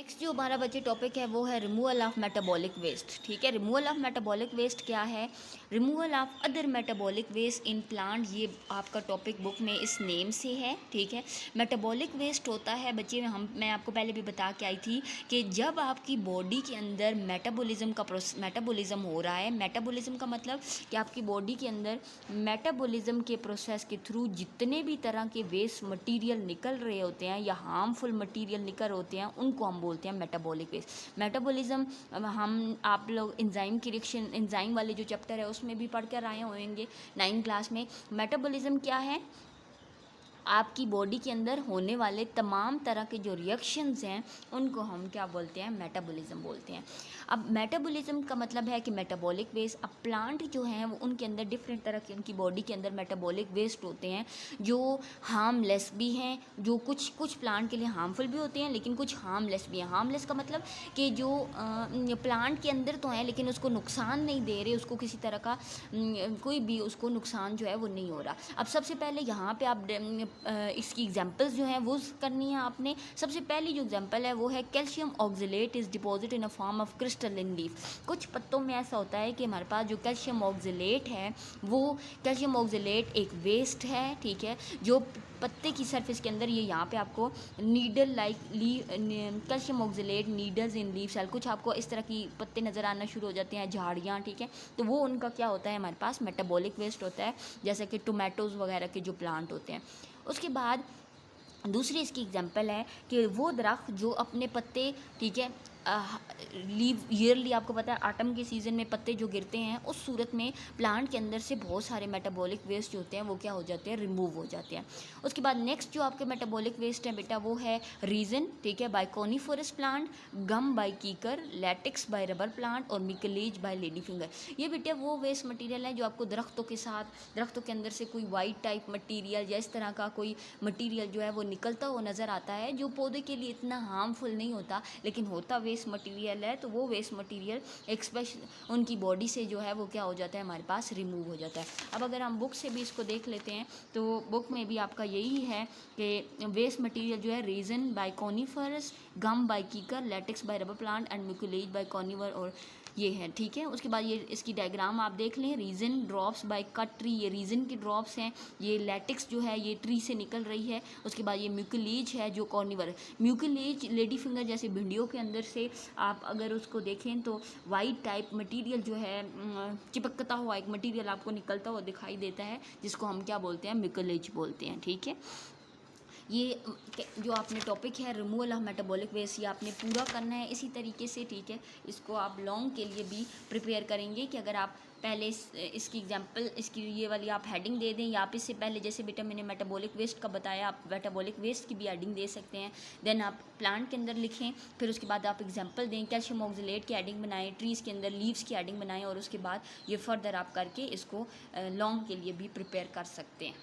Next जो हमारा बच्चे टॉपिक है वो है रिमूवल ऑफ मेटाबॉलिक वेस्ट। ठीक है, रिमूवल ऑफ मेटाबॉलिक वेस्ट क्या है? Removal of other metabolic waste in plant, ये आपका टॉपिक बुक में इस नेम से है। ठीक है, मेटाबॉलिक वेस्ट होता है बच्चे मैं आपको पहले भी बता के आई थी कि जब आपकी बॉडी के अंदर मेटाबॉलिज्म हो रहा है, मेटाबॉलिज्म का मतलब कि आपकी बॉडी के अंदर मेटाबॉलिज्म के प्रोसेस के थ्रू जितने भी तरह के वेस्ट मटीरियल निकल रहे होते हैं या हार्मफुल मटीरियल निकल होते हैं उनको हम बोलते हैं मेटाबॉलिक वेस्ट। मेटाबॉलिज्म आप लोग एंजाइम की रिएक्शन, एंजाइम वाले जो चैप्टर है उसमें भी पढ़ कर आए होंगे 9th क्लास में। मेटाबॉलिज्म क्या है? आपकी बॉडी के अंदर होने वाले तमाम तरह के जो रिएक्शंस हैं उनको हम क्या बोलते हैं? मेटाबॉलिज्म बोलते हैं। अब मेटाबॉलिज्म का मतलब है कि मेटाबॉलिक वेस्ट, अब प्लांट जो हैं वो उनके अंदर डिफरेंट तरह के उनकी बॉडी के अंदर मेटाबॉलिक वेस्ट होते हैं जो हार्मलेस भी हैं, जो कुछ प्लांट के लिए हार्मफुल भी होते हैं लेकिन कुछ हार्मलेस भी हैं। हार्मलेस का मतलब कि जो प्लांट के अंदर तो हैं लेकिन उसको नुकसान नहीं दे रहे, उसको किसी तरह का कोई भी उसको नुकसान जो है वो नहीं हो रहा। अब सबसे पहले यहाँ पे आप इसकी एग्जांपल्स जो हैं वो करनी है आपने। सबसे पहली जो एग्जांपल है वो है calcium oxalate is deposit in a form of crystalline leaf. कुछ पत्तों में ऐसा होता है कि हमारे पास जो कैल्शियम ऑक्जेलेट है वो कैल्शियम ऑक्जेलेट एक वेस्ट है, ठीक है, जो पत्ते की सरफेस के अंदर ये यहाँ पे आपको needle like calcium oxalate needles in leaf cell, कुछ आपको इस तरह की पत्ते नज़र आना शुरू हो जाते हैं, झाड़ियाँ, ठीक है, तो वो उनका क्या होता है? हमारे पास मेटाबॉलिक वेस्ट होता है, जैसे कि टोमेटोज़ वगैरह के जो प्लांट होते हैं। उसके बाद दूसरी इसकी एग्जांपल है कि वो दरख्त जो अपने पत्ते, ठीक है, लीव ईयरली, आपको पता है आटम के सीज़न में पत्ते जो गिरते हैं उस सूरत में प्लांट के अंदर से बहुत सारे मेटाबॉलिक वेस्ट जो होते हैं वो क्या हो जाते हैं? रिमूव हो जाते हैं। उसके बाद नेक्स्ट जो आपके मेटाबॉलिक वेस्ट है बेटा वो है रीज़न, ठीक है, bye कॉनिफोरस plant, gum by kikar, latex by rubber plant और मिकलेज बाय लेडी फिंगर। ये बेटा वो वेस्ट मटीरियल है जो आपको दरख्तों के अंदर से कोई वाइट टाइप मटीरियल या इस तरह का कोई मटीरियल जो है वो निकलता हुआ नज़र आता है, जो पौधे के लिए इतना हार्मफुल नहीं होता लेकिन होता वेस्ट मटीरियल है। तो वो वेस्ट मटीरियल एक स्पेशल उनकी बॉडी से जो है वो क्या हो जाता है? हमारे पास रिमूव हो जाता है। अब अगर हम बुक से भी इसको देख लेते हैं तो बुक में भी आपका यही है कि वेस्ट मटीरियल जो है resin by coniferous, gum by kikar, latex by rubber plant and mucilage by conifer, और ये है, ठीक है। उसके बाद ये इसकी डायग्राम आप देख लें, resin drops by cut tree, ये रीजन की ड्रॉप्स हैं, ये लैटेक्स जो है ये ट्री से निकल रही है। उसके बाद ये म्यूकुलेज है जो कॉर्निवर है। म्यूकुलेज लेडी फिंगर जैसे भिंडियों के अंदर से आप अगर उसको देखें तो वाइट टाइप मटीरियल जो है चिपकता हुआ एक मटीरियल आपको निकलता हुआ दिखाई देता है जिसको हम क्या बोलते हैं? म्यूकुलेज बोलते हैं, ठीक है। ये जो आपने टॉपिक है रिमूवल ऑफ मेटाबॉलिक वेस्ट ये आपने पूरा करना है इसी तरीके से, ठीक है। इसको आप लॉन्ग के लिए भी प्रिपेयर करेंगे कि अगर आप पहले इसकी एग्जांपल, इसकी ये वाली आप हेडिंग दे दें या आप इससे पहले जैसे बेटा मैंने मेटाबॉलिक वेस्ट का बताया, आप मेटाबॉलिक वेस्ट की भी हेडिंग दे सकते हैं। देन आप प्लांट के अंदर लिखें, फिर उसके बाद आप एग्जांपल दें, कैल्शियम ऑक्जेलेट की हेडिंग बनाएं, ट्रीज़ के अंदर लीव्स की हेडिंग बनाएं और उसके बाद ये फर्दर आप करके इसको लॉन्ग के लिए भी प्रिपेयर कर सकते हैं।